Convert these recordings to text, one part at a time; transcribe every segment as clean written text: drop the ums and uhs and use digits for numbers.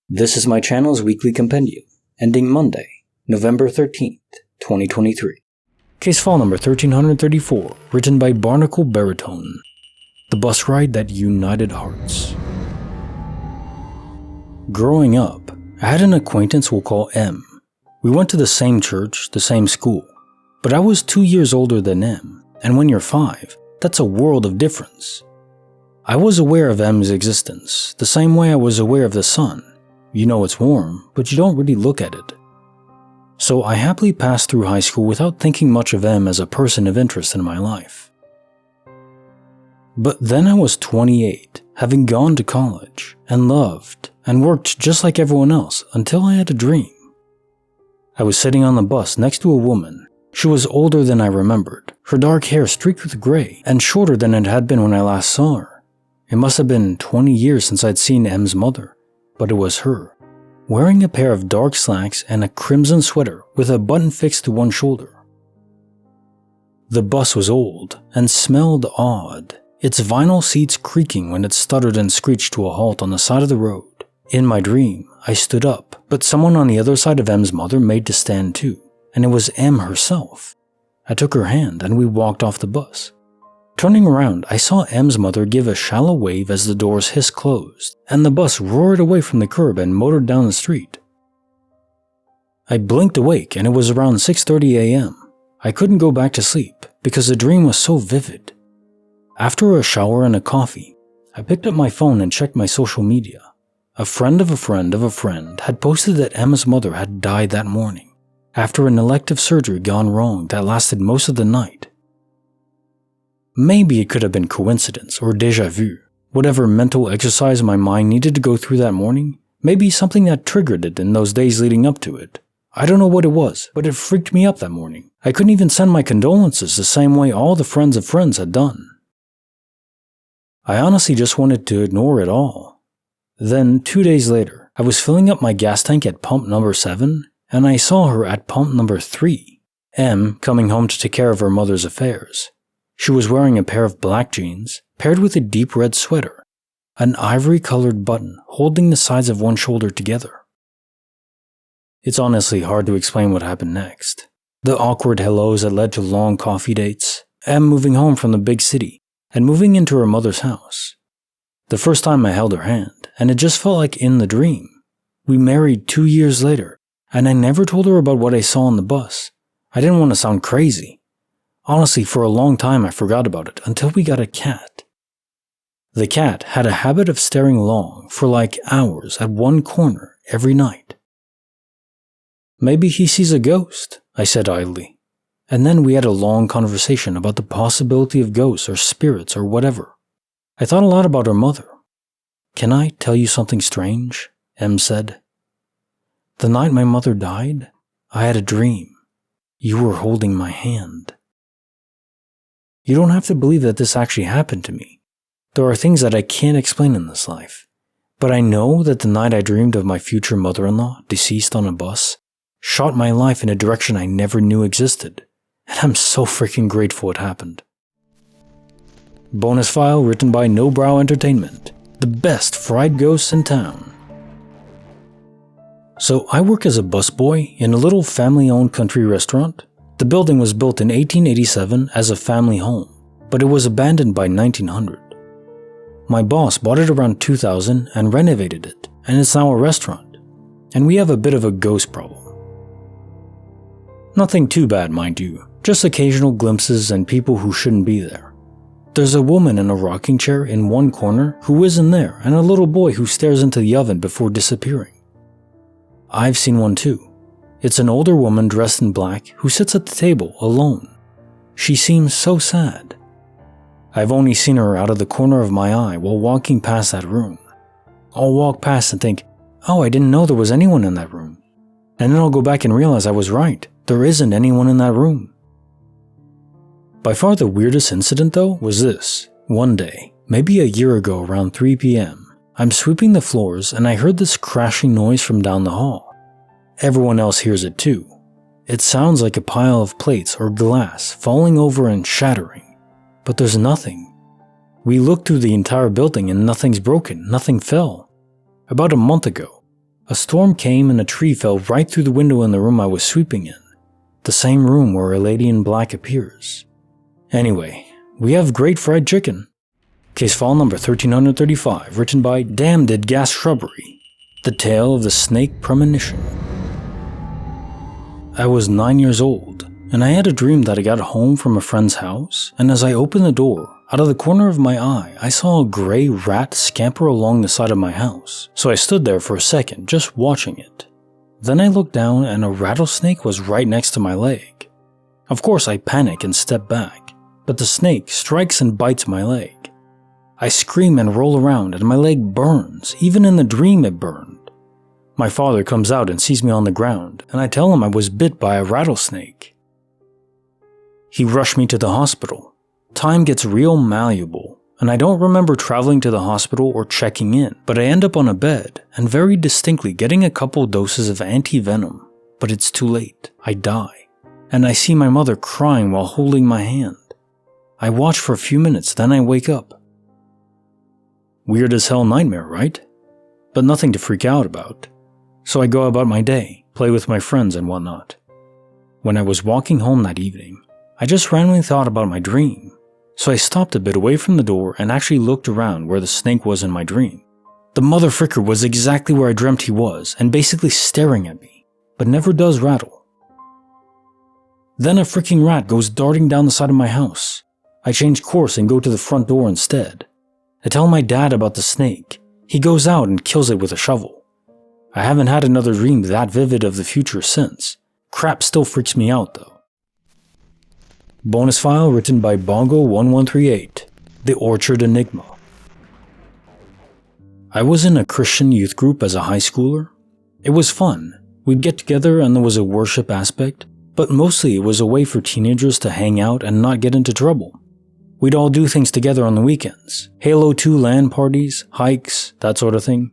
This is my channel's weekly compendium, ending Monday, November 13th, 2023. Case file number 1334, written by Barnacle Baritone. The bus ride that united hearts. Growing up, I had an acquaintance we'll call M. We went to the same church, the same school, but I was 2 years older than M, and when you're 5, that's a world of difference. I was aware of M's existence, the same way I was aware of the sun. You know it's warm, but you don't really look at it. So I happily passed through high school without thinking much of M as a person of interest in my life. But then I was 28, having gone to college, and loved, and worked just like everyone else until I had a dream. I was sitting on the bus next to a woman. She was older than I remembered, her dark hair streaked with gray, and shorter than it had been when I last saw her. It must have been 20 years since I'd seen M's mother. But it was her, wearing a pair of dark slacks and a crimson sweater with a button fixed to one shoulder. The bus was old and smelled odd, its vinyl seats creaking when it stuttered and screeched to a halt on the side of the road. In my dream, I stood up, but someone on the other side of M's mother made to stand too, and it was M herself. I took her hand and we walked off the bus. Turning around, I saw M's mother give a shallow wave as the doors hissed closed, and the bus roared away from the curb and motored down the street. I blinked awake and it was around 6:30 a.m. I couldn't go back to sleep because the dream was so vivid. After a shower and a coffee, I picked up my phone and checked my social media. A friend of a friend of a friend had posted that Emma's mother had died that morning, after an elective surgery gone wrong that lasted most of the night. Maybe it could have been coincidence or déjà vu, whatever mental exercise my mind needed to go through that morning, maybe something that triggered it in those days leading up to it. I don't know what it was, but it freaked me up that morning. I couldn't even send my condolences the same way all the friends of friends had done. I honestly just wanted to ignore it all. Then, 2 days later, I was filling up my gas tank at pump number 7, and I saw her at pump number 3, M coming home to take care of her mother's affairs. She was wearing a pair of black jeans, paired with a deep red sweater, an ivory-colored button holding the sides of one shoulder together. It's honestly hard to explain what happened next. The awkward hellos that led to long coffee dates, M moving home from the big city, and moving into her mother's house. The first time I held her hand, and it just felt like in the dream. We married 2 years later, and I never told her about what I saw on the bus. I didn't want to sound crazy. Honestly, for a long time I forgot about it until we got a cat. The cat had a habit of staring long for like hours at one corner every night. Maybe he sees a ghost, I said idly. And then we had a long conversation about the possibility of ghosts or spirits or whatever. I thought a lot about her mother. Can I tell you something strange? M said. The night my mother died, I had a dream. You were holding my hand. You don't have to believe that this actually happened to me. There are things that I can't explain in this life. But I know that the night I dreamed of my future mother-in-law, deceased on a bus, shot my life in a direction I never knew existed. And I'm so freaking grateful it happened. Bonus file written by No Brow Entertainment, the best fried ghosts in town. So I work as a busboy in a little family-owned country restaurant. The building was built in 1887 as a family home, but it was abandoned by 1900. My boss bought it around 2000 and renovated it, and it's now a restaurant, and we have a bit of a ghost problem. Nothing too bad, mind you, just occasional glimpses and people who shouldn't be there. There's a woman in a rocking chair in one corner who isn't there, and a little boy who stares into the oven before disappearing. I've seen one too. It's an older woman dressed in black who sits at the table alone. She seems so sad. I've only seen her out of the corner of my eye while walking past that room. I'll walk past and think, oh, I didn't know there was anyone in that room. And then I'll go back and realize I was right. There isn't anyone in that room. By far the weirdest incident though was this. One day, maybe a year ago around 3 p.m., I'm sweeping the floors and I heard this crashing noise from down the hall. Everyone else hears it too. It sounds like a pile of plates or glass falling over and shattering, but there's nothing. We looked through the entire building and nothing's broken, nothing fell. About a month ago, A storm came and a tree fell right through the window in the room I was sweeping in. The same room where a lady in black appears. Anyway, we have great fried chicken. Case file number 1335, written by Damn Did Gas Shrubbery. The Tale of the Snake Premonition. I was 9 years old, and I had a dream that I got home from a friend's house, and as I opened the door, out of the corner of my eye, I saw a gray rat scamper along the side of my house, so I stood there for a second, just watching it. Then I looked down and a rattlesnake was right next to my leg. Of course I panic and step back, but the snake strikes and bites my leg. I scream and roll around and my leg burns, even in the dream it burned. My father comes out and sees me on the ground, and I tell him I was bit by a rattlesnake. He rushed me to the hospital. Time gets real malleable, and I don't remember traveling to the hospital or checking in, but I end up on a bed and very distinctly getting a couple doses of anti-venom, but it's too late. I die, and I see my mother crying while holding my hand. I watch for a few minutes, then I wake up. Weird as hell nightmare, right? But nothing to freak out about. So I go about my day, play with my friends and whatnot. When I was walking home that evening, I just randomly thought about my dream. So I stopped a bit away from the door and actually looked around where the snake was in my dream. The motherfricker was exactly where I dreamt he was and basically staring at me, but never does rattle. Then a freaking rat goes darting down the side of my house. I change course and go to the front door instead. I tell my dad about the snake. He goes out and kills it with a shovel. I haven't had another dream that vivid of the future since. Crap still freaks me out though. Bonus file written by Bongo1138, The Orchard Enigma. I was in a Christian youth group as a high schooler. It was fun. We'd get together and there was a worship aspect, but mostly it was a way for teenagers to hang out and not get into trouble. We'd all do things together on the weekends. Halo 2 LAN parties, hikes, that sort of thing.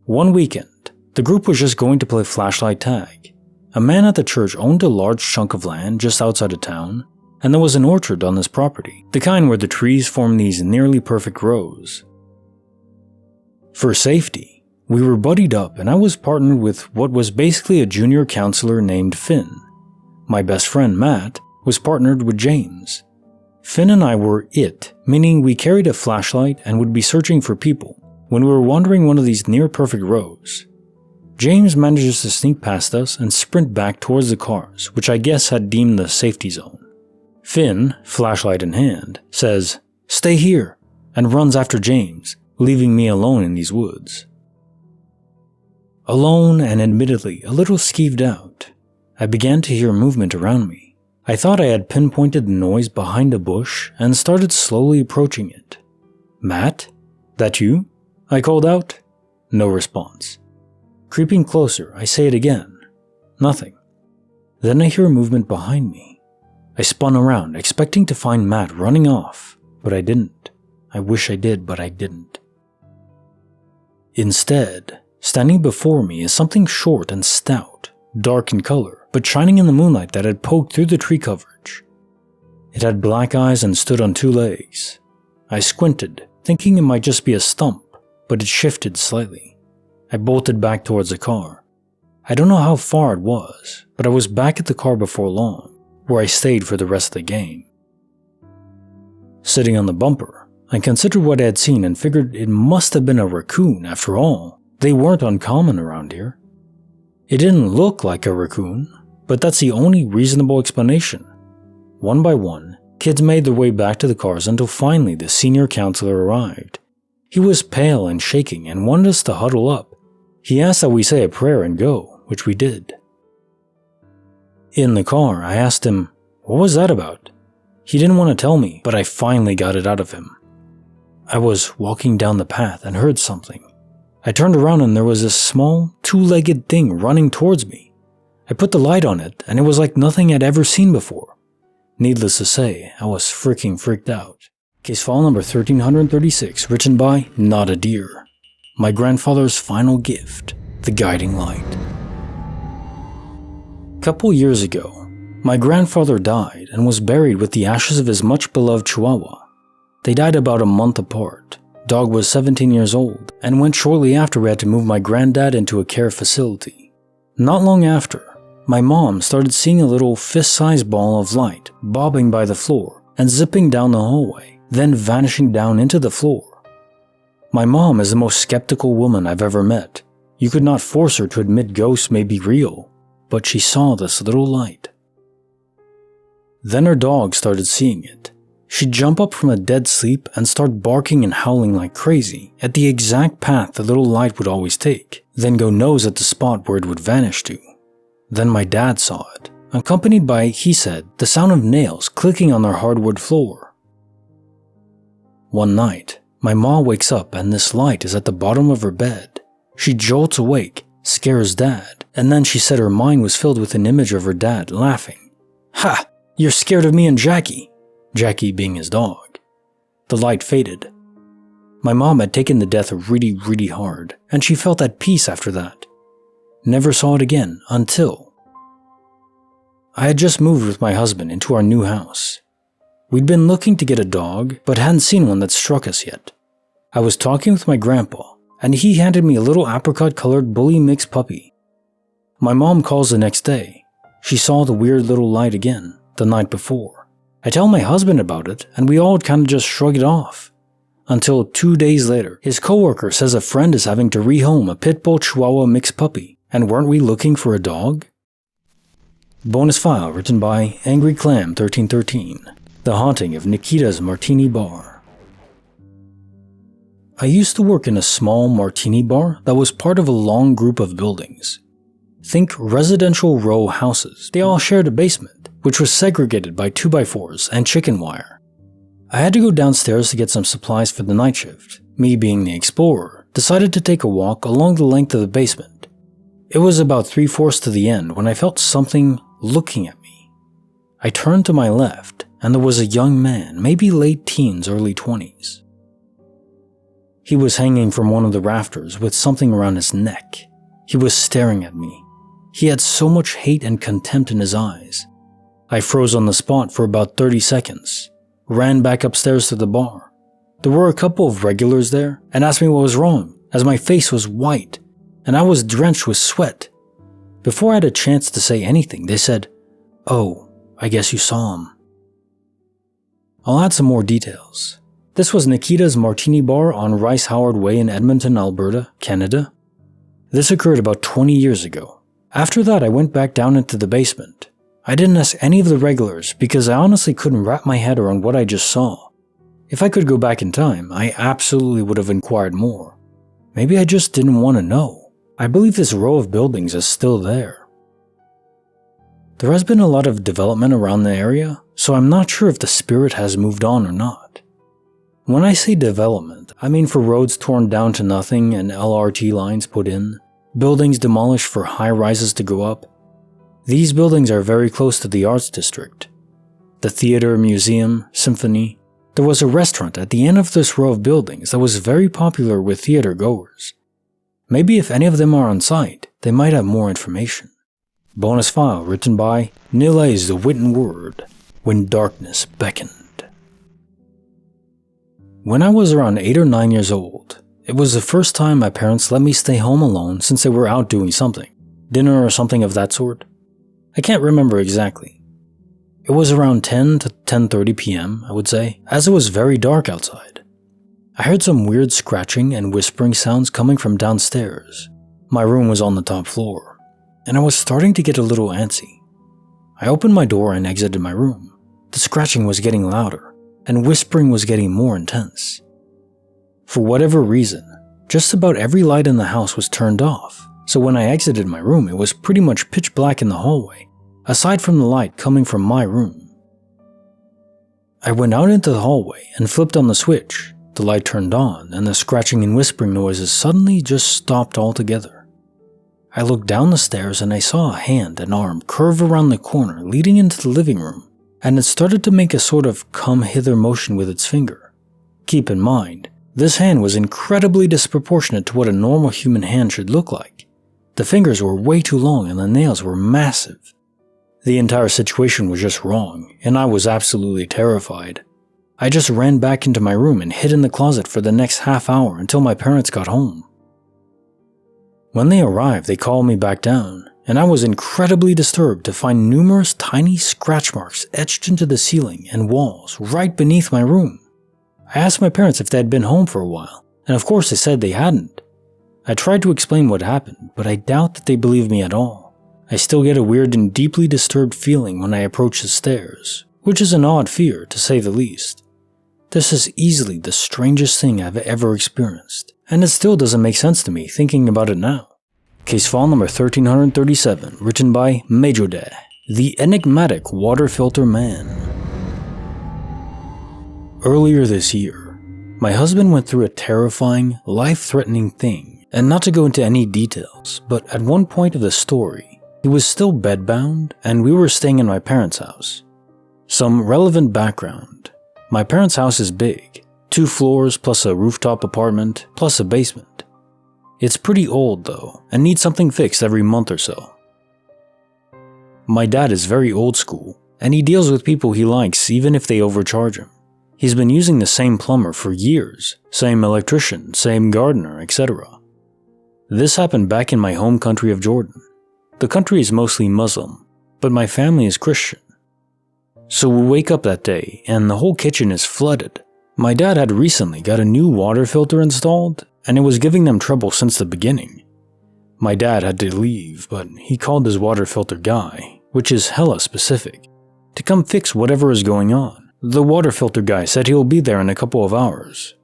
One weekend, the group was just going to play flashlight tag. A man at the church owned a large chunk of land just outside of town, and there was an orchard on this property, the kind where the trees form these nearly perfect rows. For safety, we were buddied up and I was partnered with what was basically a junior counselor named Finn. My best friend Matt was partnered with James. Finn and I were it, meaning we carried a flashlight and would be searching for people when we were wandering one of these near-perfect rows. James manages to sneak past us and sprint back towards the cars, which I guess had deemed the safety zone. Finn, flashlight in hand, says, "Stay here," and runs after James, leaving me alone in these woods. Alone and admittedly a little skeeved out, I began to hear movement around me. I thought I had pinpointed the noise behind a bush and started slowly approaching it. "Matt? That you?" I called out. No response. Creeping closer, I say it again. Nothing. Then I hear movement behind me. I spun around, expecting to find Matt running off, but I didn't. I wish I did, but I didn't. Instead, standing before me is something short and stout, dark in color, but shining in the moonlight that had poked through the tree coverage. It had black eyes and stood on two legs. I squinted, thinking it might just be a stump, but it shifted slightly. I bolted back towards the car. I don't know how far it was, but I was back at the car before long, where I stayed for the rest of the game. Sitting on the bumper, I considered what I had seen and figured it must have been a raccoon after all. They weren't uncommon around here. It didn't look like a raccoon, but that's the only reasonable explanation. One by one, kids made their way back to the cars until finally the senior counselor arrived. He was pale and shaking and wanted us to huddle up. He asked that we say a prayer and go, which we did. In the car, I asked him, what was that about? He didn't want to tell me, but I finally got it out of him. I was walking down the path and heard something. I turned around and there was this small, two-legged thing running towards me. I put the light on it and it was like nothing I'd ever seen before. Needless to say, I was freaking freaked out. Case file number 1336, written by Not a Deer. My grandfather's final gift, the guiding light. Couple years ago, my grandfather died and was buried with the ashes of his much-beloved Chihuahua. They died about a month apart, Dog was 17 years old and went shortly after we had to move my granddad into a care facility. Not long after, my mom started seeing a little fist-sized ball of light bobbing by the floor and zipping down the hallway, then vanishing down into the floor. My mom is the most skeptical woman I've ever met. You could not force her to admit ghosts may be real, but she saw this little light. Then her dog started seeing it. She'd jump up from a dead sleep and start barking and howling like crazy at the exact path the little light would always take, then go nose at the spot where it would vanish to. Then my dad saw it, accompanied by, he said, the sound of nails clicking on their hardwood floor. One night, my mom wakes up and this light is at the bottom of her bed. She jolts awake, scares Dad, and then she said her mind was filled with an image of her dad laughing. "Ha! You're scared of me and Jackie," Jackie being his dog. The light faded. My mom had taken the death really hard, and she felt at peace after that. Never saw it again until I had just moved with my husband into our new house. We'd been looking to get a dog, but hadn't seen one that struck us yet. I was talking with my grandpa, and he handed me a little apricot-colored bully mix puppy. My mom calls the next day. She saw the weird little light again, the night before. I tell my husband about it, and we all kind of just shrug it off. Until 2 days later, his coworker says a friend is having to rehome a pit bull chihuahua mixed puppy, and weren't we looking for a dog? Bonus file written by Angry Clam 1313, The Haunting of Nikita's Martini Bar. I used to work in a small martini bar that was part of a long group of buildings. Think residential row houses. They all shared a basement, which was segregated by 2x4s and chicken wire. I had to go downstairs to get some supplies for the night shift. Me, being the explorer, decided to take a walk along the length of the basement. It was about 3/4 to the end when I felt something looking at me. I turned to my left, and there was a young man, maybe late teens, early 20s. He was hanging from one of the rafters with something around his neck. He was staring at me. He had so much hate and contempt in his eyes. I froze on the spot for about 30 seconds, ran back upstairs to the bar. There were a couple of regulars there and asked me what was wrong, as my face was white and I was drenched with sweat. Before I had a chance to say anything, they said, "Oh, I guess you saw him." I'll add some more details. This was Nikita's Martini Bar on Rice Howard Way in Edmonton, Alberta, Canada. This occurred about 20 years ago. After that, I went back down into the basement. I didn't ask any of the regulars because I honestly couldn't wrap my head around what I just saw. If I could go back in time, I absolutely would have inquired more. Maybe I just didn't want to know. I believe this row of buildings is still there. There has been a lot of development around the area, so I'm not sure if the spirit has moved on or not. When I say development, I mean for roads torn down to nothing and LRT lines put in, buildings demolished for high-rises to go up. These buildings are very close to the arts district. The theater, museum, symphony. There was a restaurant at the end of this row of buildings that was very popular with theater goers. Maybe if any of them are on site, they might have more information. Bonus file written by Nila is the Written Word, When Darkness Beckoned. When I was around 8 or 9 years old, it was the first time my parents let me stay home alone since they were out doing something, dinner or something of that sort. I can't remember exactly. It was around 10 to 10:30 p.m., I would say, as it was very dark outside. I heard some weird scratching and whispering sounds coming from downstairs. My room was on the top floor, and I was starting to get a little antsy. I opened my door and exited my room. The scratching was getting louder, and whispering was getting more intense. For whatever reason, just about every light in the house was turned off, so when I exited my room it was pretty much pitch black in the hallway, aside from the light coming from my room. I went out into the hallway and flipped on the switch. The light turned on, and the scratching and whispering noises suddenly just stopped altogether. I looked down the stairs and I saw a hand and arm curve around the corner leading into the living room, and it started to make a sort of come hither motion with its finger. Keep in mind, this hand was incredibly disproportionate to what a normal human hand should look like. The fingers were way too long and the nails were massive. The entire situation was just wrong, and I was absolutely terrified. I just ran back into my room and hid in the closet for the next half hour until my parents got home. When they arrived, they called me back down, and I was incredibly disturbed to find numerous tiny scratch marks etched into the ceiling and walls right beneath my room. I asked my parents if they had been home for a while, and of course they said they hadn't. I tried to explain what happened, but I doubt that they believed me at all. I still get a weird and deeply disturbed feeling when I approach the stairs, which is an odd fear to say the least. This is easily the strangest thing I've ever experienced, and it still doesn't make sense to me thinking about it now. Case file number 1337, written by Majode, the Enigmatic Water Filter Man. Earlier this year, my husband went through a terrifying, life-threatening thing, and not to go into any details, but at one point of the story, he was still bedbound and we were staying in my parents' house. Some relevant background. My parents' house is big, 2 floors plus a rooftop apartment plus a basement. It's pretty old though, and needs something fixed every month or so. My dad is very old school, and he deals with people he likes even if they overcharge him. He's been using the same plumber for years, same electrician, same gardener, etc. This happened back in my home country of Jordan. The country is mostly Muslim, but my family is Christian. So we wake up that day and the whole kitchen is flooded. My dad had recently got a new water filter installed and it was giving them trouble since the beginning. My dad had to leave, but he called his water filter guy, which is hella specific, to come fix whatever is going on. The water filter guy said he'll be there in a couple of hours.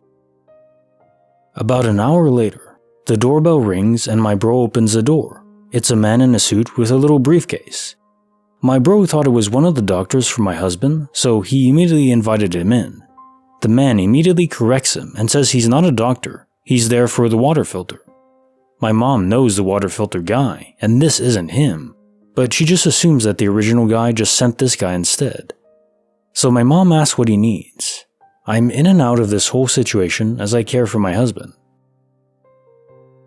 About an hour later, the doorbell rings and my bro opens the door. It's a man in a suit with a little briefcase. My bro thought it was one of the doctors for my husband, so he immediately invited him in. The man immediately corrects him and says he's not a doctor, he's there for the water filter. My mom knows the water filter guy, and this isn't him, but she just assumes that the original guy just sent this guy instead. So my mom asks what he needs. I'm in and out of this whole situation as I care for my husband.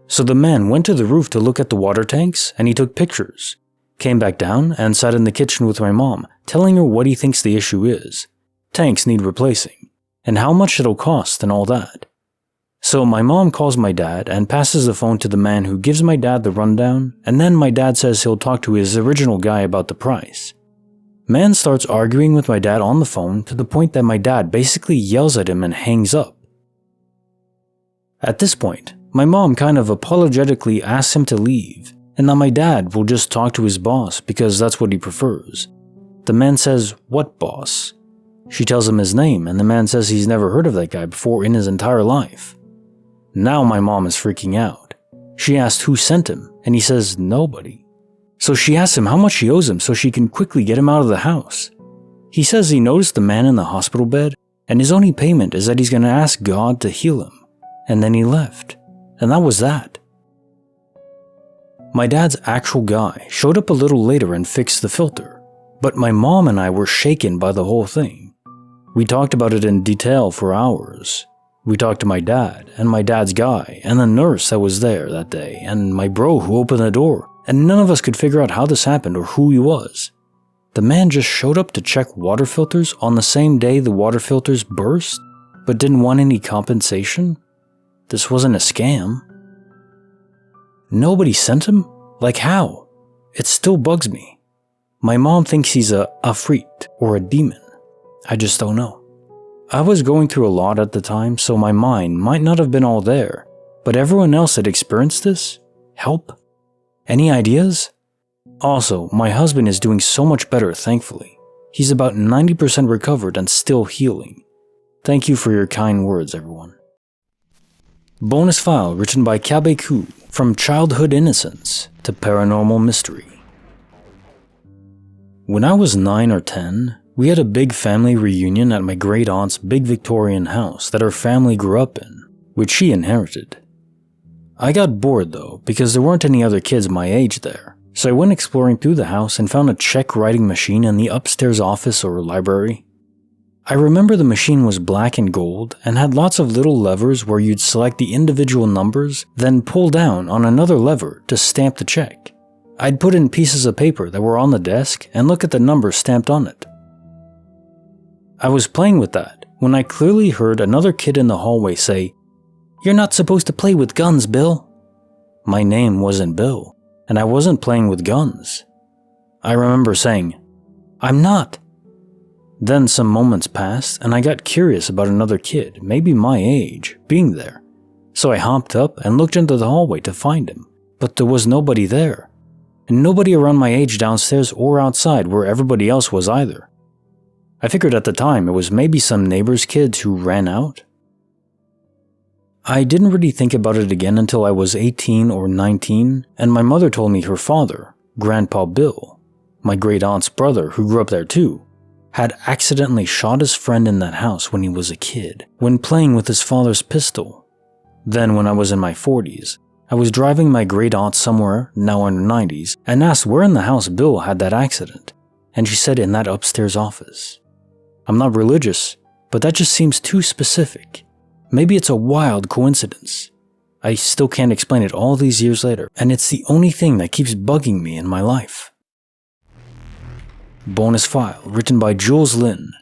So the man went to the roof to look at the water tanks and he took pictures. Came back down and sat in the kitchen with my mom, telling her what he thinks the issue is. Tanks need replacing, and how much it'll cost and all that. So my mom calls my dad and passes the phone to the man who gives my dad the rundown, and then my dad says he'll talk to his original guy about the price. Man starts arguing with my dad on the phone to the point that my dad basically yells at him and hangs up. At this point, my mom kind of apologetically asks him to leave, and that my dad will just talk to his boss because that's what he prefers. The man says, "What boss?" She tells him his name, and the man says he's never heard of that guy before in his entire life. Now my mom is freaking out. She asks who sent him, and he says nobody. So she asks him how much he owes him so she can quickly get him out of the house. He says he noticed the man in the hospital bed, and his only payment is that he's going to ask God to heal him. And then he left. And that was that. My dad's actual guy showed up a little later and fixed the filter, but my mom and I were shaken by the whole thing. We talked about it in detail for hours. We talked to my dad, and my dad's guy, and the nurse that was there that day, and my bro who opened the door, and none of us could figure out how this happened or who he was. The man just showed up to check water filters on the same day the water filters burst, but didn't want any compensation? This wasn't a scam. Nobody sent him? Like how? It still bugs me. My mom thinks he's a afrit or a demon. I just don't know. I was going through a lot at the time, so my mind might not have been all there, but everyone else that experienced this? Help? Any ideas? Also, my husband is doing so much better, thankfully. He's about 90% recovered and still healing. Thank you for your kind words, everyone. Bonus file written by Kabeku, from childhood innocence to paranormal mystery. When I was 9 or 10, we had a big family reunion at my great aunt's big Victorian house that her family grew up in, which she inherited. I got bored though, because there weren't any other kids my age there, so I went exploring through the house and found a check writing machine in the upstairs office or library. I remember the machine was black and gold and had lots of little levers where you'd select the individual numbers, then pull down on another lever to stamp the check. I'd put in pieces of paper that were on the desk and look at the numbers stamped on it. I was playing with that, when I clearly heard another kid in the hallway say, "You're not supposed to play with guns, Bill." My name wasn't Bill, and I wasn't playing with guns. I remember saying, "I'm not." Then some moments passed, and I got curious about another kid, maybe my age, being there. So I hopped up and looked into the hallway to find him, but there was nobody there. And nobody around my age downstairs or outside where everybody else was either. I figured at the time it was maybe some neighbor's kids who ran out. I didn't really think about it again until I was 18 or 19, and my mother told me her father, Grandpa Bill, my great aunt's brother who grew up there too, had accidentally shot his friend in that house when he was a kid, when playing with his father's pistol. Then when I was in my 40s, I was driving my great aunt somewhere, now in her 90s, and asked where in the house Bill had that accident, and she said in that upstairs office. I'm not religious, but that just seems too specific. Maybe it's a wild coincidence. I still can't explain it all these years later, and it's the only thing that keeps bugging me in my life. Bonus file written by Jules Lynn,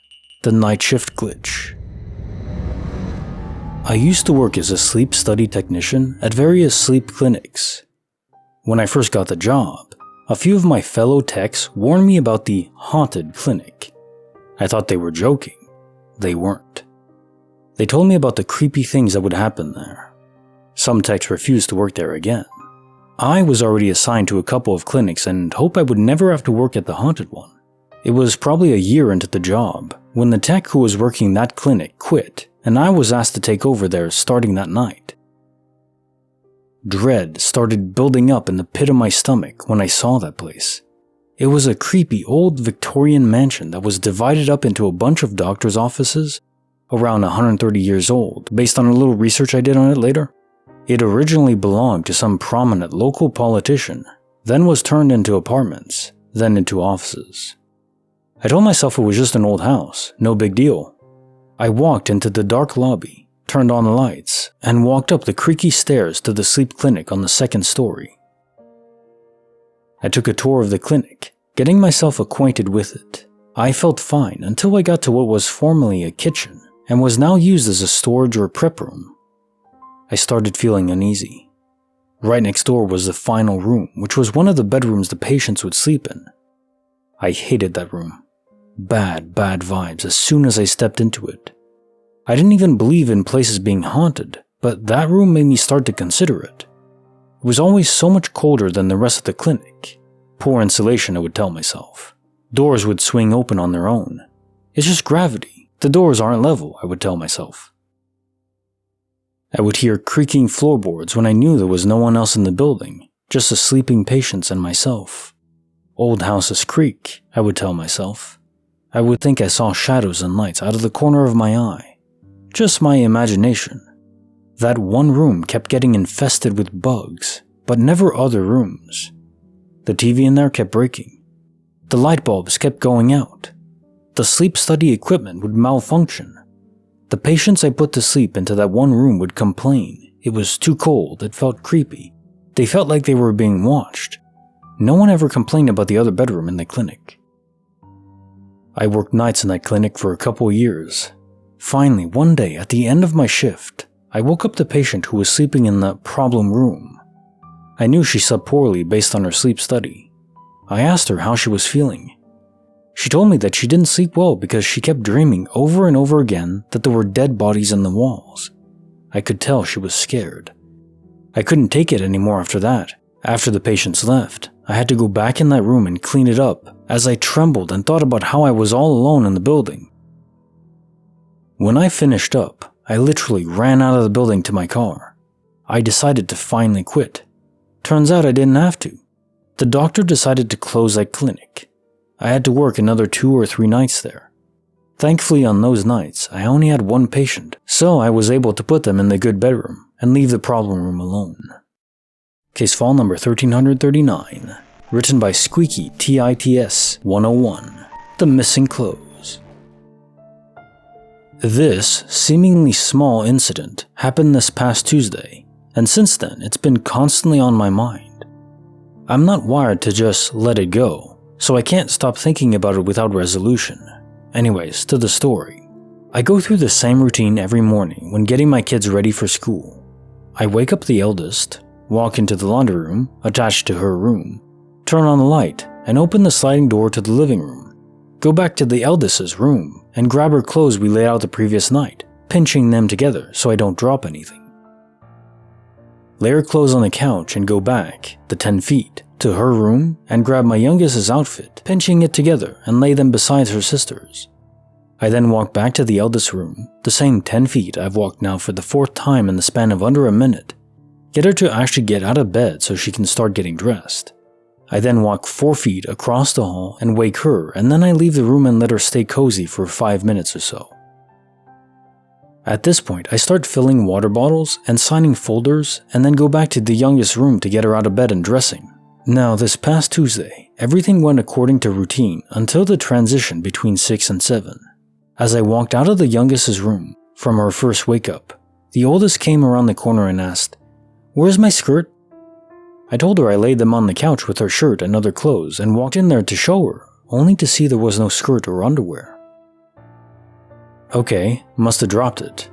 The Night Shift Glitch. I used to work as a sleep study technician at various sleep clinics. When I first got the job, a few of my fellow techs warned me about the haunted clinic. I thought they were joking. They weren't. They told me about the creepy things that would happen there. Some techs refused to work there again. I was already assigned to a couple of clinics and hoped I would never have to work at the haunted one. It was probably a year into the job when the tech who was working that clinic quit, and I was asked to take over there starting that night. Dread started building up in the pit of my stomach when I saw that place. It was a creepy old Victorian mansion that was divided up into a bunch of doctors' offices, around 130 years old, based on a little research I did on it later. It originally belonged to some prominent local politician, then was turned into apartments, then into offices. I told myself it was just an old house, no big deal. I walked into the dark lobby, turned on the lights, and walked up the creaky stairs to the sleep clinic on the second story. I took a tour of the clinic, getting myself acquainted with it. I felt fine until I got to what was formerly a kitchen and was now used as a storage or prep room. I started feeling uneasy. Right next door was the final room, which was one of the bedrooms the patients would sleep in. I hated that room. Bad vibes as soon as I stepped into it. I didn't even believe in places being haunted, but that room made me start to consider it. It was always so much colder than the rest of the clinic. Poor insulation, I would tell myself. Doors would swing open on their own. It's just gravity. The doors aren't level, I would tell myself. I would hear creaking floorboards when I knew there was no one else in the building, just the sleeping patients and myself. Old houses creak, I would tell myself. I would think I saw shadows and lights out of the corner of my eye. Just my imagination. That one room kept getting infested with bugs, but never other rooms. The TV in there kept breaking. The light bulbs kept going out. The sleep study equipment would malfunction. The patients I put to sleep into that one room would complain. It was too cold, it felt creepy. They felt like they were being watched. No one ever complained about the other bedroom in the clinic. I worked nights in that clinic for a couple years. Finally, one day at the end of my shift, I woke up the patient who was sleeping in the problem room. I knew she slept poorly based on her sleep study. I asked her how she was feeling. She told me that she didn't sleep well because she kept dreaming over and over again that there were dead bodies in the walls. I could tell she was scared. I couldn't take it anymore after that. After the patients left, I had to go back in that room and clean it up as I trembled and thought about how I was all alone in the building. When I finished up, I literally ran out of the building to my car. I decided to finally quit. Turns out I didn't have to. The doctor decided to close that clinic. I had to work another 2 or 3 nights there. Thankfully on those nights, I only had one patient, so I was able to put them in the good bedroom and leave the problem room alone. Case file number 1339, written by Squeaky TITS 101, The Missing Clothes. This seemingly small incident happened this past Tuesday, and since then it's been constantly on my mind. I'm not wired to just let it go, so I can't stop thinking about it without resolution. Anyways, to the story. I go through the same routine every morning when getting my kids ready for school. I wake up the eldest, walk into the laundry room attached to her room, turn on the light, and open the sliding door to the living room. Go back to the eldest's room and grab her clothes we laid out the previous night, pinching them together so I don't drop anything. Lay her clothes on the couch and go back the 10 feet to her room and grab my youngest's outfit, pinching it together and lay them beside her sister's. I then walk back to the eldest's room, the same 10 feet I've walked now for the 4th time in the span of under a minute. Get her to actually get out of bed so she can start getting dressed. I then walk 4 feet across the hall and wake her, and then I leave the room and let her stay cozy for 5 minutes or so. At this point, I start filling water bottles and signing folders and then go back to the youngest room to get her out of bed and dressing. Now, this past Tuesday, everything went according to routine until the transition between 6 and 7. As I walked out of the youngest's room from her first wake-up, the oldest came around the corner and asked, "Where's my skirt?" I told her I laid them on the couch with her shirt and other clothes and walked in there to show her, only to see there was no skirt or underwear. Okay, must have dropped it.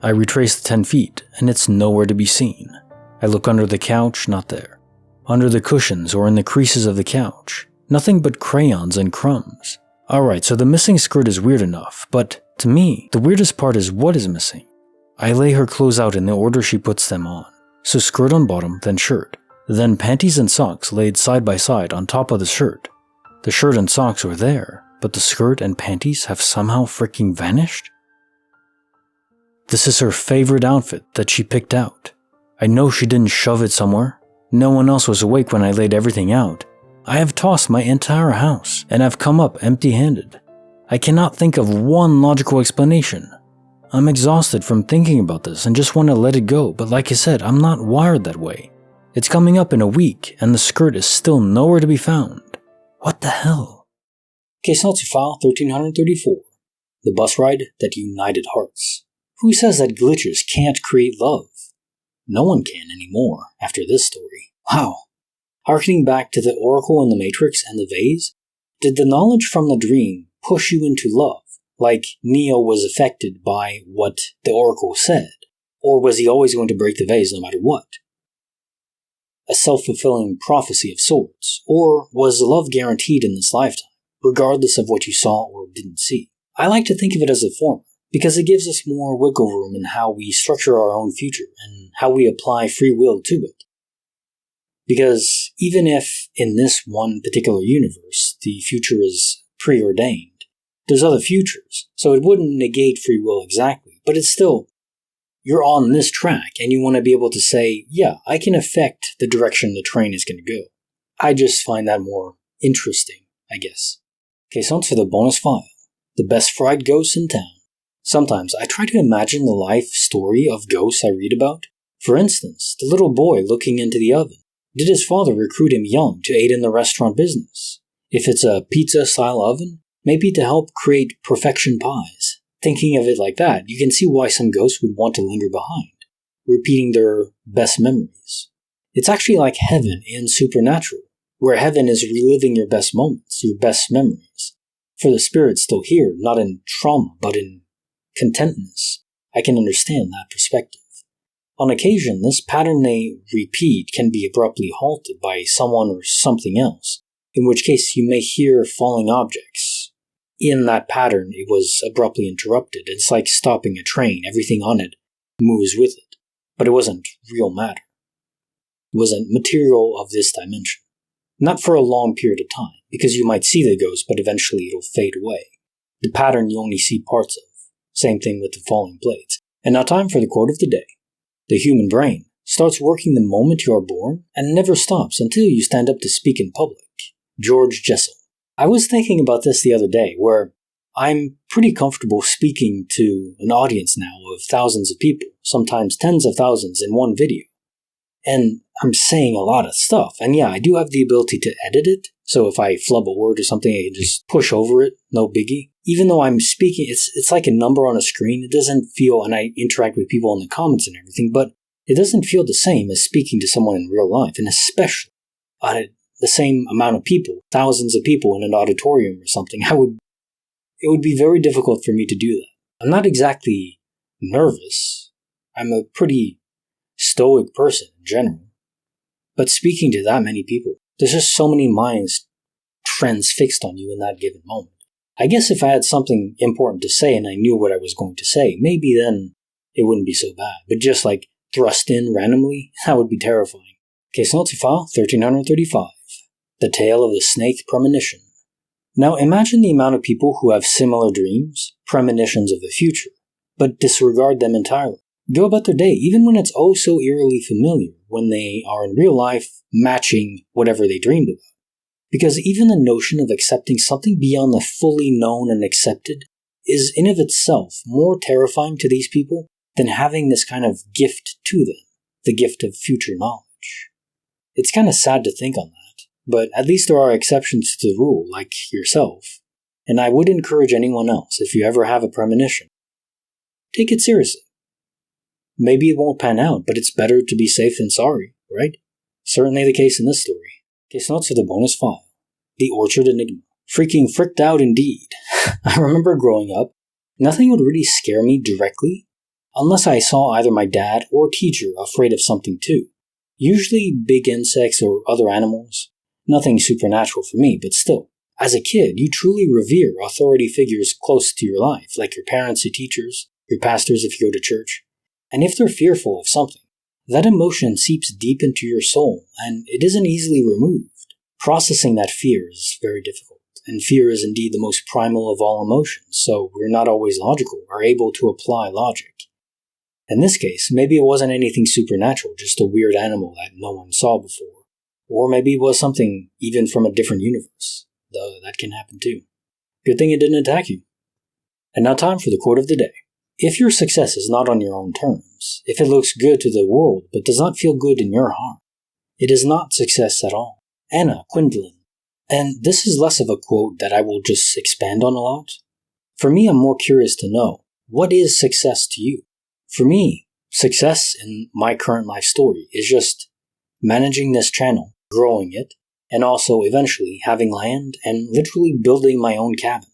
I retrace the 10 feet, and it's nowhere to be seen. I look under the couch, not there. Under the cushions or in the creases of the couch, nothing but crayons and crumbs. Alright, so the missing skirt is weird enough, but to me, the weirdest part is what is missing. I lay her clothes out in the order she puts them on. So skirt on bottom, then shirt. Then panties and socks laid side by side on top of the shirt. The shirt and socks were there, but the skirt and panties have somehow freaking vanished? This is her favorite outfit that she picked out. I know she didn't shove it somewhere. No one else was awake when I laid everything out. I have tossed my entire house, and I've come up empty-handed. I cannot think of one logical explanation. I'm exhausted from thinking about this and just want to let it go, but like I said, I'm not wired that way. It's coming up in a week, and the skirt is still nowhere to be found. What the hell? Case notes for file 1334. The bus ride that united hearts. Who says that glitches can't create love? No one can anymore after this story. Wow. Harkening back to the oracle in the Matrix and the vase, did the knowledge from the dream push you into love, like Neo was affected by what the oracle said, or was he always going to break the vase no matter what? A self-fulfilling prophecy of sorts, or was love guaranteed in this lifetime, regardless of what you saw or didn't see? I like to think of it as the former, because it gives us more wiggle room in how we structure our own future and how we apply free will to it. Because even if in this one particular universe the future is preordained, there's other futures, so it wouldn't negate free will exactly, but it's still, you're on this track and you want to be able to say, yeah, I can affect the direction the train is going to go. I just find that more interesting, I guess. Okay, so on to the bonus file. The best fried ghosts in town. Sometimes I try to imagine the life story of ghosts I read about. For instance, the little boy looking into the oven. Did his father recruit him young to aid in the restaurant business? If it's a pizza-style oven, maybe to help create perfection pies. Thinking of it like that, you can see why some ghosts would want to linger behind, repeating their best memories. It's actually like heaven in Supernatural, where heaven is reliving your best moments, your best memories. For the spirit's still here, not in trauma, but in contentness. I can understand that perspective. On occasion, this pattern they repeat can be abruptly halted by someone or something else, in which case you may hear falling objects. In that pattern, it was abruptly interrupted. It's like stopping a train. Everything on it moves with it. But it wasn't real matter. It wasn't material of this dimension. Not for a long period of time, because you might see the ghost, but eventually it'll fade away. The pattern you only see parts of. Same thing with the falling plates. And now time for the quote of the day. The human brain starts working the moment you are born and never stops until you stand up to speak in public. George Jessel. I was thinking about this the other day, where I'm pretty comfortable speaking to an audience now of thousands of people, sometimes tens of thousands in one video. And I'm saying a lot of stuff, and yeah, I do have the ability to edit it, so if I flub a word or something, I can just push over it, no biggie. Even though I'm speaking, it's like a number on a screen. It doesn't feel, and I interact with people in the comments and everything, but it doesn't feel the same as speaking to someone in real life, and especially the same amount of people, thousands of people in an auditorium or something. It would be very difficult for me to do that. I'm not exactly nervous. I'm a pretty stoic person in general. But speaking to that many people, there's just so many minds transfixed on you in that given moment. I guess if I had something important to say and I knew what I was going to say, maybe then it wouldn't be so bad. But just like thrust in randomly, that would be terrifying. Case note to file 1335. The Tale of the Snake Premonition. Now imagine the amount of people who have similar dreams, premonitions of the future, but disregard them entirely. Go about their day, even when it's oh so eerily familiar, when they are in real life matching whatever they dreamed about. Because even the notion of accepting something beyond the fully known and accepted is in of itself more terrifying to these people than having this kind of gift to them, the gift of future knowledge. It's kind of sad to think on that, but at least there are exceptions to the rule, like yourself, and I would encourage anyone else, if you ever have a premonition, take it seriously. Maybe it won't pan out, but it's better to be safe than sorry, right? Certainly the case in this story. Case notes for the bonus file. The Orchard Enigma. Freaking fricked out indeed. I remember growing up, nothing would really scare me directly unless I saw either my dad or teacher afraid of something too. Usually big insects or other animals. Nothing supernatural for me, but still. As a kid, you truly revere authority figures close to your life, like your parents or teachers, your pastors if you go to church. And if they're fearful of something, that emotion seeps deep into your soul, and it isn't easily removed. Processing that fear is very difficult, and fear is indeed the most primal of all emotions, so we're not always logical or able to apply logic. In this case, maybe it wasn't anything supernatural, just a weird animal that no one saw before. Or maybe it was something even from a different universe, though that can happen too. Good thing it didn't attack you. And now time for the quote of the day. If your success is not on your own terms, if it looks good to the world but does not feel good in your heart, it is not success at all. Anna Quindlen. And this is less of a quote that I will just expand on a lot. For me, I'm more curious to know, what is success to you? For me, success in my current life story is just managing this channel, growing it, and also eventually having land and literally building my own cabin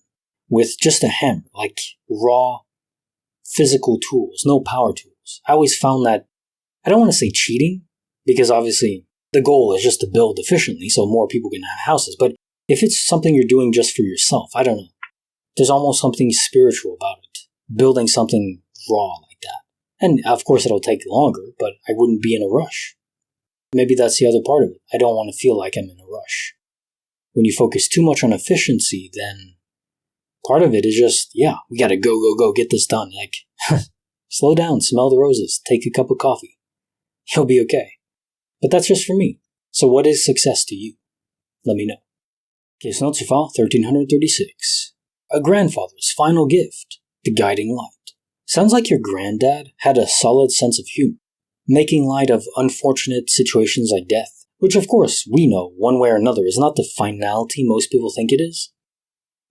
with just a hammer, like raw physical tools, no power tools. I always found that, I don't want to say cheating, because obviously the goal is just to build efficiently so more people can have houses, but if it's something you're doing just for yourself, I don't know. There's almost something spiritual about it, building something raw like that. And of course it'll take longer, but I wouldn't be in a rush. Maybe that's the other part of it. I don't want to feel like I'm in a rush. When you focus too much on efficiency, then part of it is just, yeah, we gotta go, get this done. Like, slow down, smell the roses, take a cup of coffee. You'll be okay. But that's just for me. So what is success to you? Let me know. Case notes to file 1336. A grandfather's final gift, the guiding light. Sounds like your granddad had a solid sense of humor, making light of unfortunate situations like death, which of course we know one way or another is not the finality most people think it is.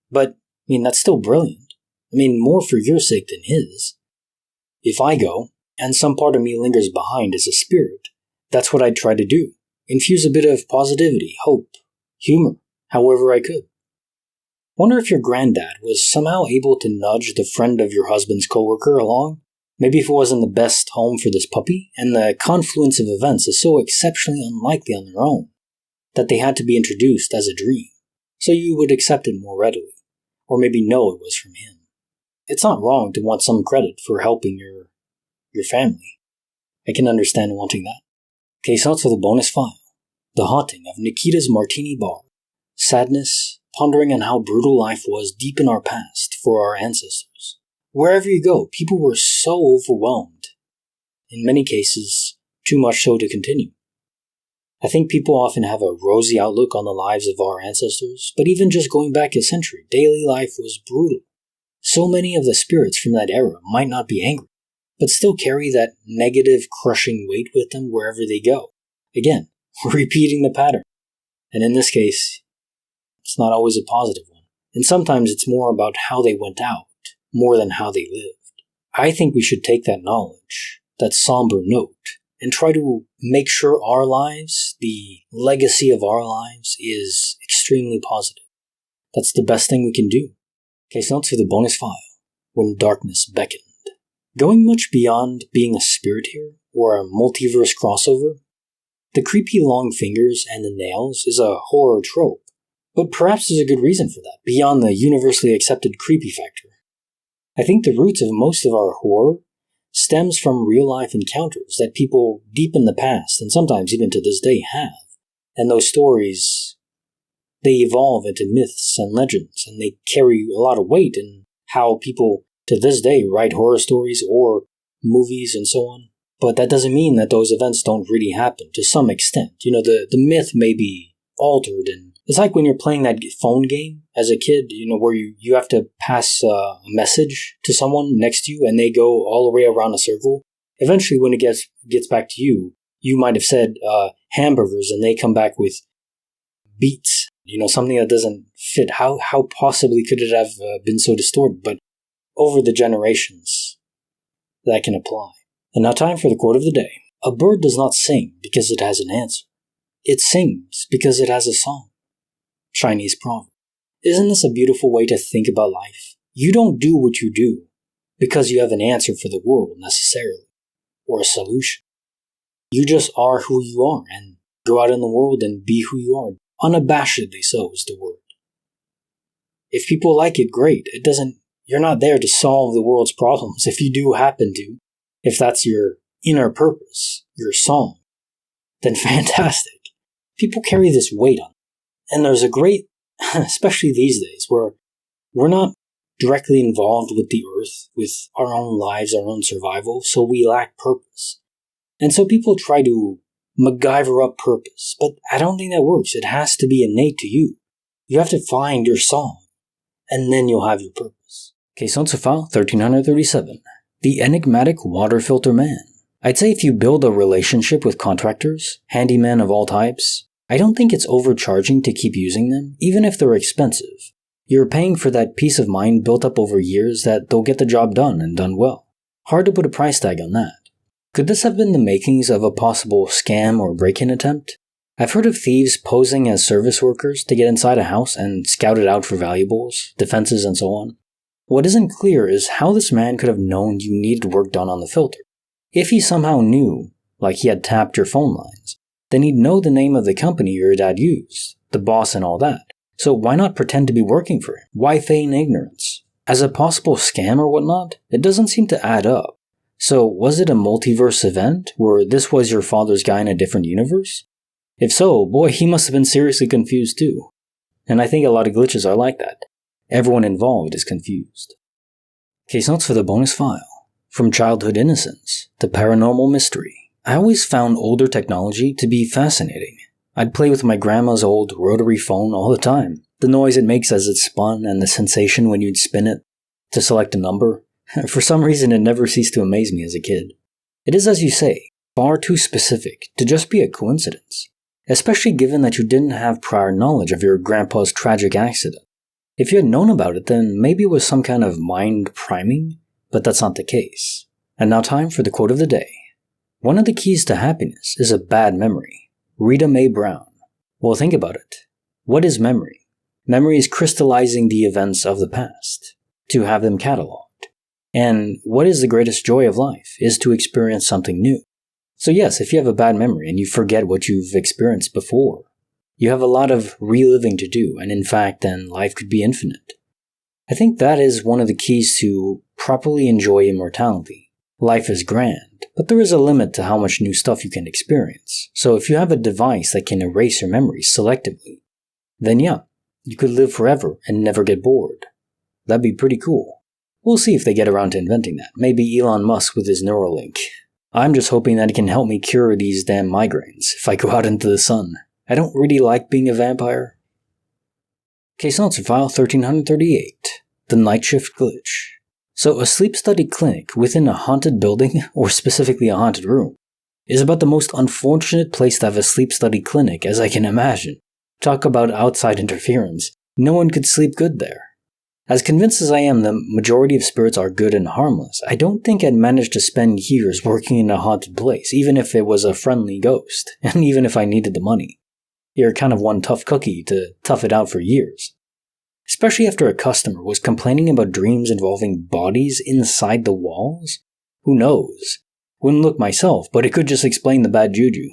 But that's still brilliant. More for your sake than his. If I go, and some part of me lingers behind as a spirit, that's what I'd try to do. Infuse a bit of positivity, hope, humor, however I could. Wonder if your granddad was somehow able to nudge the friend of your husband's coworker along? Maybe if it wasn't the best home for this puppy, and the confluence of events is so exceptionally unlikely on their own, that they had to be introduced as a dream, so you would accept it more readily. Or maybe know it was from him. It's not wrong to want some credit for helping your family. I can understand wanting that. Case notes for the bonus file. The haunting of Nikita's Martini bar. Sadness, pondering on how brutal life was deep in our past for our ancestors. Wherever you go, people were so overwhelmed. In many cases, too much so to continue. I think people often have a rosy outlook on the lives of our ancestors, but even just going back a century, daily life was brutal. So many of the spirits from that era might not be angry, but still carry that negative, crushing weight with them wherever they go. Again, repeating the pattern. And in this case, it's not always a positive one. And sometimes it's more about how they went out, more than how they lived. I think we should take that knowledge, that somber note, and try to make sure our lives, the legacy of our lives, is extremely positive. That's the best thing we can do. Case notes for the bonus file. when darkness beckoned. Going much beyond being a spirit here, or a multiverse crossover, the creepy long fingers and the nails is a horror trope, but perhaps there's a good reason for that, beyond the universally accepted creepy factor. I think the roots of most of our horror stems from real-life encounters that people deep in the past, and sometimes even to this day, have. And those stories, they evolve into myths and legends, and they carry a lot of weight in how people to this day write horror stories or movies and so on. But that doesn't mean that those events don't really happen to some extent. The myth may be altered, and it's like when you're playing that phone game as a kid, where you have to pass a message to someone next to you and they go all the way around a circle. Eventually, when it gets back to you, you might have said hamburgers and they come back with beets, something that doesn't fit. How possibly could it have been so distorted? But over the generations, that can apply. And now time for the quote of the day. A bird does not sing because it has an answer. It sings because it has a song. Chinese proverb. Isn't this a beautiful way to think about life? You don't do what you do because you have an answer for the world necessarily, or a solution. You just are who you are and go out in the world and be who you are. Unabashedly so is the word. If people like it, great. You're not there to solve the world's problems. If you do happen to, if that's your inner purpose, your song, then fantastic. People carry this weight on them. And there's a great, especially these days, where we're not directly involved with the earth, with our own lives, our own survival, so we lack purpose. And so people try to MacGyver up purpose, but I don't think that works. It has to be innate to you. You have to find your song, and then you'll have your purpose. Question to file 1337. The Enigmatic Water Filter Man. I'd say if you build a relationship with contractors, handymen of all types, I don't think it's overcharging to keep using them, even if they're expensive. You're paying for that peace of mind built up over years that they'll get the job done and done well. Hard to put a price tag on that. Could this have been the makings of a possible scam or break-in attempt? I've heard of thieves posing as service workers to get inside a house and scout it out for valuables, defenses, and so on. What isn't clear is how this man could have known you needed work done on the filter. If he somehow knew, like he had tapped your phone lines, then he'd know the name of the company your dad used, the boss and all that. So why not pretend to be working for him? Why feign ignorance? As a possible scam or whatnot, it doesn't seem to add up. So was it a multiverse event, where this was your father's guy in a different universe? If so, boy, he must have been seriously confused too. And I think a lot of glitches are like that. Everyone involved is confused. Case notes for the bonus file. From childhood innocence to paranormal mystery. I always found older technology to be fascinating. I'd play with my grandma's old rotary phone all the time. The noise it makes as it spun and the sensation when you'd spin it to select a number. For some reason it never ceased to amaze me as a kid. It is, as you say, far too specific to just be a coincidence. Especially given that you didn't have prior knowledge of your grandpa's tragic accident. If you had known about it, then maybe it was some kind of mind priming, but that's not the case. And now time for the quote of the day. One of the keys to happiness is a bad memory. Rita Mae Brown. Well, think about it. What is memory? Memory is crystallizing the events of the past, to have them cataloged. And what is the greatest joy of life is to experience something new. So yes, if you have a bad memory and you forget what you've experienced before, you have a lot of reliving to do, and in fact, then life could be infinite. I think that is one of the keys to properly enjoy immortality. Life is grand, but there is a limit to how much new stuff you can experience. So if you have a device that can erase your memories selectively, then yeah, you could live forever and never get bored. That'd be pretty cool. We'll see if they get around to inventing that. Maybe Elon Musk with his Neuralink. I'm just hoping that it can help me cure these damn migraines if I go out into the sun. I don't really like being a vampire. Case notes for file 1338. The Night Shift Glitch. So a sleep study clinic within a haunted building, or specifically a haunted room, is about the most unfortunate place to have a sleep study clinic as I can imagine. Talk about outside interference. No one could sleep good there. As convinced as I am the majority of spirits are good and harmless, I don't think I'd manage to spend years working in a haunted place, even if it was a friendly ghost, and even if I needed the money. You're kind of one tough cookie to tough it out for years. Especially after a customer was complaining about dreams involving bodies inside the walls? Who knows? Wouldn't look myself, but it could just explain the bad juju.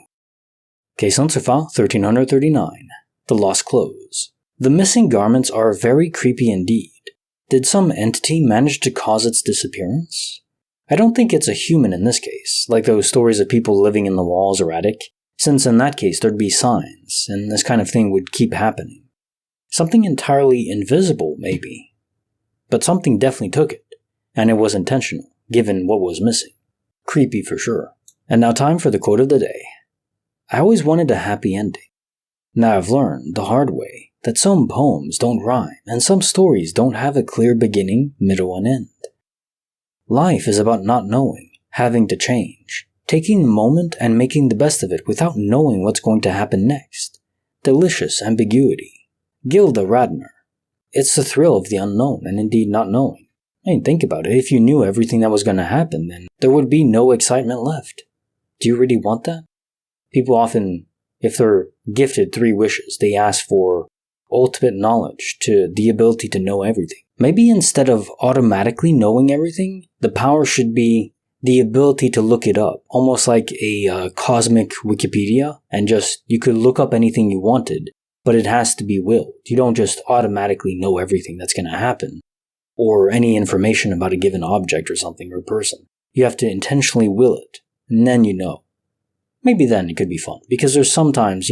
Question suivant, 1339. The lost clothes. The missing garments are very creepy indeed. Did some entity manage to cause its disappearance? I don't think it's a human in this case, like those stories of people living in the walls or attic, since in that case there'd be signs, and this kind of thing would keep happening. Something entirely invisible, maybe. But something definitely took it, and it was intentional, given what was missing. Creepy for sure. And now time for the quote of the day. I always wanted a happy ending. Now I've learned, the hard way, that some poems don't rhyme, and some stories don't have a clear beginning, middle, and end. Life is about not knowing, having to change, taking the moment and making the best of it without knowing what's going to happen next. Delicious ambiguity. Gilda Radner. It's the thrill of the unknown, and indeed not knowing. I mean, think about it. If you knew everything that was going to happen, then there would be no excitement left. Do you really want that? People often, if they're gifted 3 wishes, they ask for ultimate knowledge, to the ability to know everything. Maybe instead of automatically knowing everything, the power should be the ability to look it up, almost like a cosmic Wikipedia, and just, you could look up anything you wanted, but it has to be willed. You don't just automatically know everything that's going to happen, or any information about a given object or something or person. You have to intentionally will it, and then you know. Maybe then it could be fun, because there's sometimes,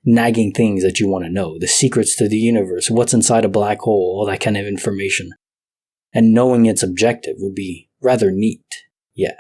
nagging things that you want to know, the secrets to the universe, what's inside a black hole, all that kind of information. And knowing its objective would be rather neat. Yeah.